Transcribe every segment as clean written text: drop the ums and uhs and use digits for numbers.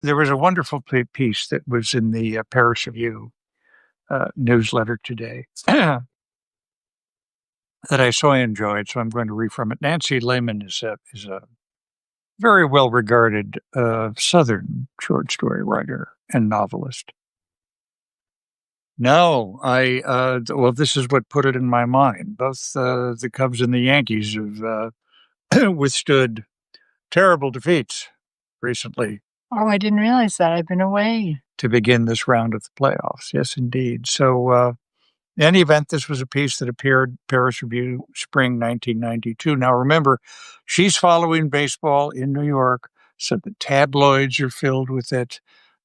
There was a wonderful piece that was in the Paris Review newsletter today that I so enjoyed, so I'm going to read from it. Nancy Lemann is a very well regarded Southern short story writer and novelist. No, well, this is what put it in my mind. Both the Cubs and the Yankees have withstood terrible defeats recently Oh, I didn't realize that. I've been away. to begin this round of the playoffs. Yes, indeed. So, in any event, this was a piece that appeared Paris Review spring 1992. Now, remember, she's following baseball in New York, so the tabloids are filled with it.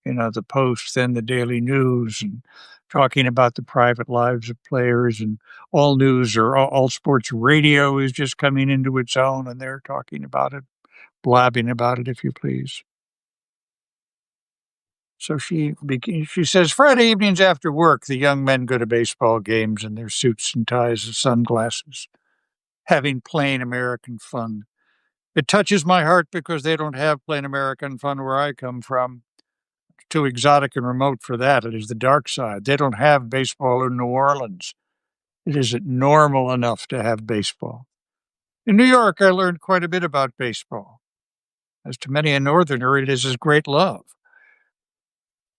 The Post, then the Daily News, and talking about the private lives of players, and all news or all sports radio is just coming into its own, and they're talking about it, blabbing about it, if you please. So she says Friday evenings after work, the young men go to baseball games in their suits and ties and sunglasses, having plain American fun. It touches my heart because they don't have plain American fun where I come from. It's too exotic and remote for that. It is the dark side. They don't have baseball in New Orleans. It isn't normal enough to have baseball. In New York, I learned quite a bit about baseball. As to many a northerner, it is his great love.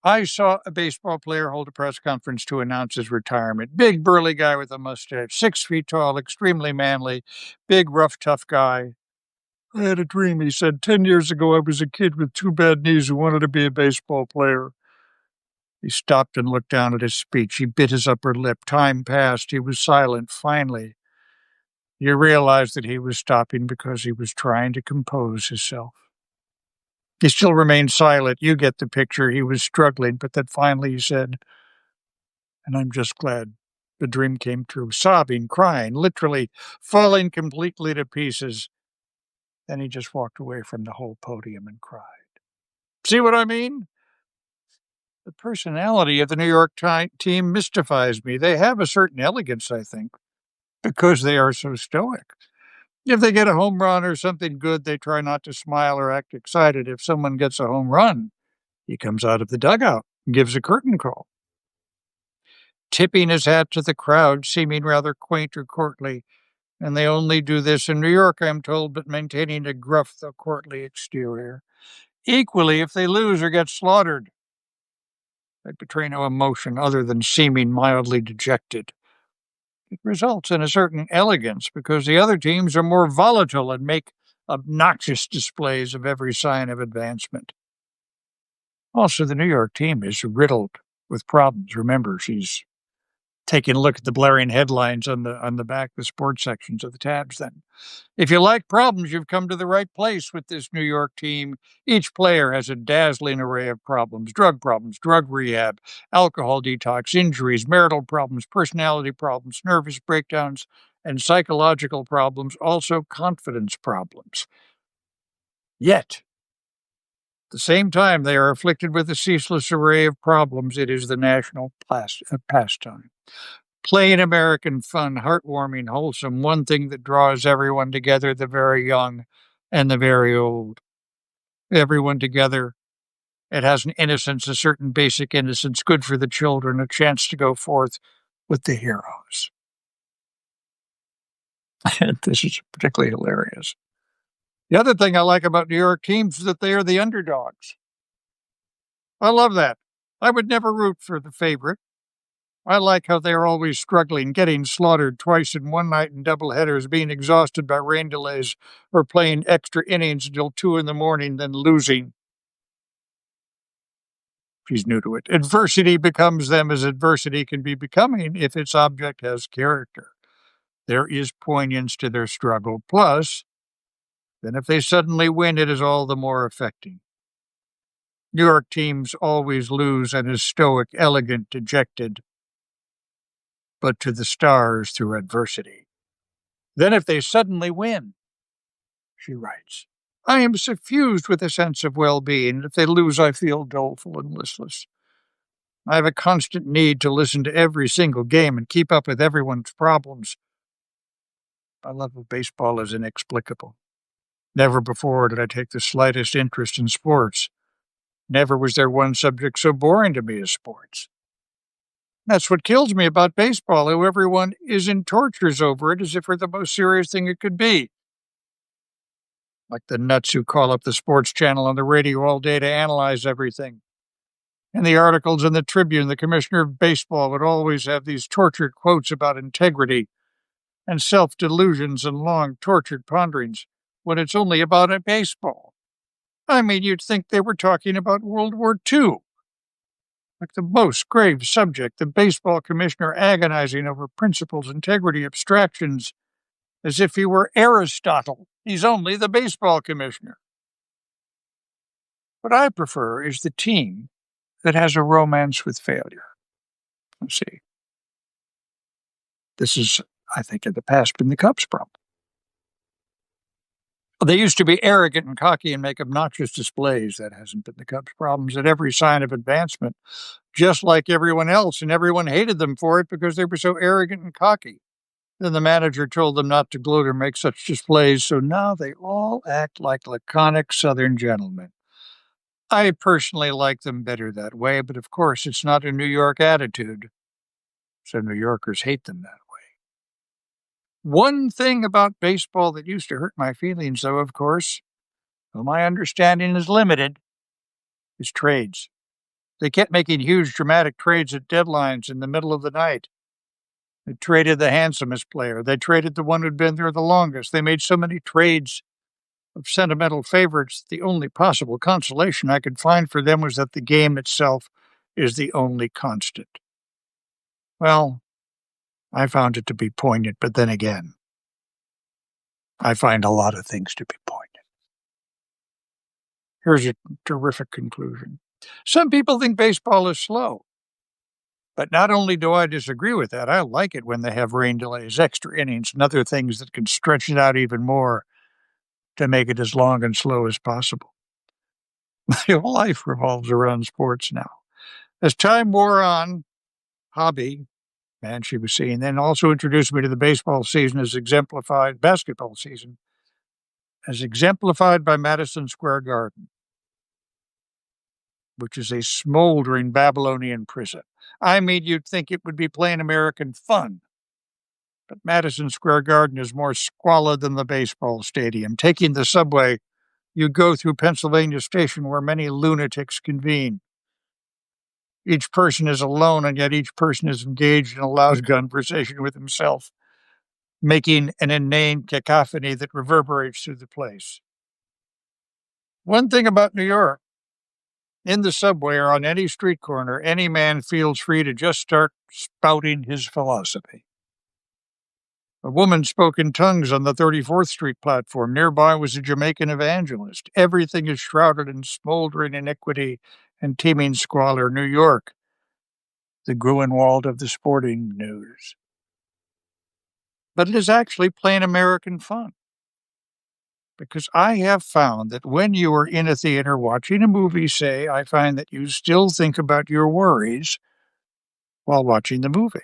I saw a baseball player hold a press conference to announce his retirement. Big, burly guy with a mustache, 6 feet tall, extremely manly, big, rough, tough guy. I had a dream, he said. 10 years ago, I was a kid with two bad knees who wanted to be a baseball player. He stopped and looked down at his speech. He bit his upper lip. Time passed. He was silent. Finally, he realized that he was stopping because he was trying to compose himself. He still remained silent. You get the picture. He was struggling, but then finally he said, and I'm just glad the dream came true, sobbing, crying, literally falling completely to pieces. Then he just walked away from the whole podium and cried. See what I mean? The personality of the New York team mystifies me. They have a certain elegance, I think, because they are so stoic. If they get a home run or something good, they try not to smile or act excited. If someone gets a home run, he comes out of the dugout and gives a curtain call, tipping his hat to the crowd, seeming rather quaint or courtly. And they only do this in New York, I'm told, but maintaining a gruff though courtly exterior. Equally, if they lose or get slaughtered, they betray no emotion other than seeming mildly dejected. It results in a certain elegance because the other teams are more volatile and make obnoxious displays of every sign of advancement. Also, the New York team is riddled with problems. Remember, she's taking a look at the blaring headlines on the back, the sports sections of the tabs then. If you like problems, you've come to the right place with this New York team. Each player has a dazzling array of problems, drug rehab, alcohol detox, injuries, marital problems, personality problems, nervous breakdowns, and psychological problems, also confidence problems. Yet, at the same time, they are afflicted with a ceaseless array of problems. It is the national pastime. Plain American fun, heartwarming, wholesome, one thing that draws everyone together, the very young and the very old. Everyone together. It has an innocence, a certain basic innocence, good for the children, a chance to go forth with the heroes. This is particularly hilarious. The other thing I like about New York teams is that they are the underdogs. I love that. I would never root for the favorite. I like how they're always struggling, getting slaughtered twice in one night in doubleheaders, being exhausted by rain delays, or playing extra innings until 2 a.m, then losing. She's new to it. Adversity becomes them as adversity can be becoming if its object has character. There is poignance to their struggle. Plus, then if they suddenly win, it is all the more affecting. New York teams always lose and is stoic, elegant, dejected, but to the stars through adversity. Then if they suddenly win, she writes, I am suffused with a sense of well-being. If they lose, I feel doleful and listless. I have a constant need to listen to every single game and keep up with everyone's problems. My love of baseball is inexplicable. Never before did I take the slightest interest in sports. Never was there one subject so boring to me as sports. That's what kills me about baseball, how everyone is in tortures over it as if we're the most serious thing it could be. Like the nuts who call up the sports channel on the radio all day to analyze everything. In the articles in the Tribune, the commissioner of baseball would always have these tortured quotes about integrity and self-delusions and long, tortured ponderings when it's only about a baseball. I mean, you'd think they were talking about World War II. Like the most grave subject, the baseball commissioner agonizing over principles, integrity, abstractions, as if he were Aristotle. He's only the baseball commissioner. What I prefer is the team that has a romance with failure. Let's see. This is, I think, in the past been the Cubs' problem. They used to be arrogant and cocky and make obnoxious displays. That hasn't been the Cubs' problems. At every sign of advancement, just like everyone else, and everyone hated them for it because they were so arrogant and cocky. Then the manager told them not to gloat or make such displays, so now they all act like laconic Southern gentlemen. I personally like them better that way, but of course it's not a New York attitude, so New Yorkers hate them that way. One thing about baseball that used to hurt my feelings, though, of course, though my understanding is limited, is trades. They kept making huge dramatic trades at deadlines in the middle of the night. They traded the handsomest player. They traded the one who'd been there the longest. They made so many trades of sentimental favorites. The only possible consolation I could find for them was that the game itself is the only constant. Well, I found it to be poignant, but then again, I find a lot of things to be poignant. Here's a terrific conclusion. Some people think baseball is slow. But not only do I disagree with that, I like it when they have rain delays, extra innings, and other things that can stretch it out even more to make it as long and slow as possible. My whole life revolves around sports now. As time wore on, hobby, man, she was seeing, then also introduced me to the baseball season as exemplified, basketball season, as exemplified by Madison Square Garden, which is a smoldering Babylonian prison. I mean, you'd think it would be plain American fun. But Madison Square Garden is more squalid than the baseball stadium. Taking the subway, you go through Pennsylvania Station where many lunatics convene. Each person is alone, and yet each person is engaged in a loud conversation with himself, making an inane cacophony that reverberates through the place. One thing about New York, in the subway or on any street corner, any man feels free to just start spouting his philosophy. A woman spoke in tongues on the 34th Street platform. Nearby was a Jamaican evangelist. Everything is shrouded in smoldering iniquity and teeming squalor. New York, the Gruenwald of the sporting news. But it is actually plain American fun. Because I have found that when you are in a theater watching a movie, say, I find that you still think about your worries while watching the movie.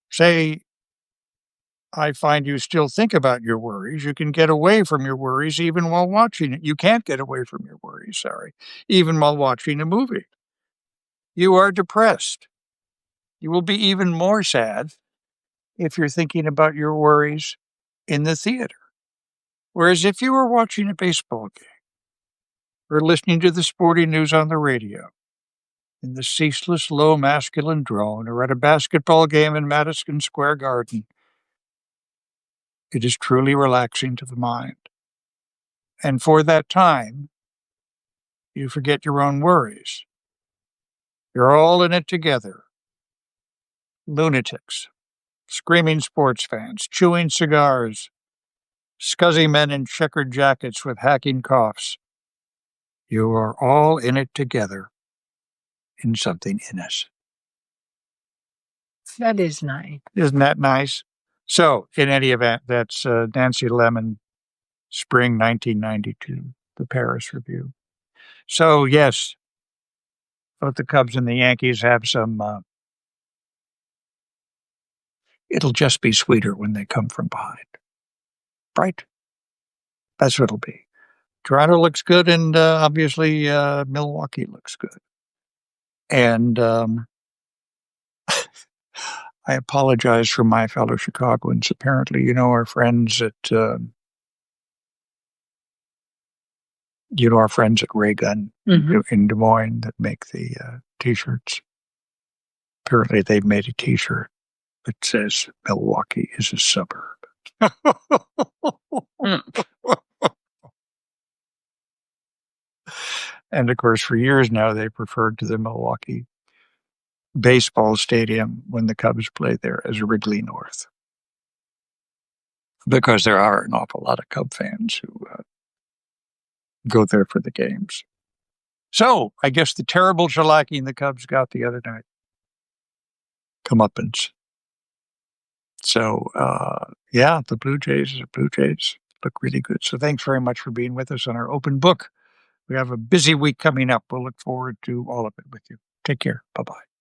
Say, I find you still think about your worries. You can get away from your worries even while watching it. You can't get away from your worries, even while watching a movie. You are depressed. You will be even more sad if you're thinking about your worries in the theater. Whereas if you were watching a baseball game or listening to the sporting news on the radio, in the ceaseless low masculine drone, or at a basketball game in Madison Square Garden, it is truly relaxing to the mind. And for that time, you forget your own worries. You're all in it together. Lunatics, screaming sports fans, chewing cigars, scuzzy men in checkered jackets with hacking coughs. You are all in it together in something innocent. That is nice. Isn't that nice? So, in any event, that's Nancy Lemann, spring 1992, the Paris Review. So, yes, both the Cubs and the Yankees have some, it'll just be sweeter when they come from behind. Right? That's what it'll be. Toronto looks good, and obviously Milwaukee looks good. And I apologize for my fellow Chicagoans. Apparently, our friends at our friends at Ray Gun in Des Moines that make the T-shirts. Apparently, they've made a T-shirt that says Milwaukee is a suburb. And of course, for years now, they referred to the Milwaukee baseball stadium when the Cubs play there as Wrigley North, because there are an awful lot of Cub fans who go there for the games. So I guess the terrible shellacking the Cubs got the other night. Comeuppance. So, the Blue Jays look really good. So thanks very much for being with us on our open book. We have a busy week coming up. We'll look forward to all of it with you. Take care. Bye-bye.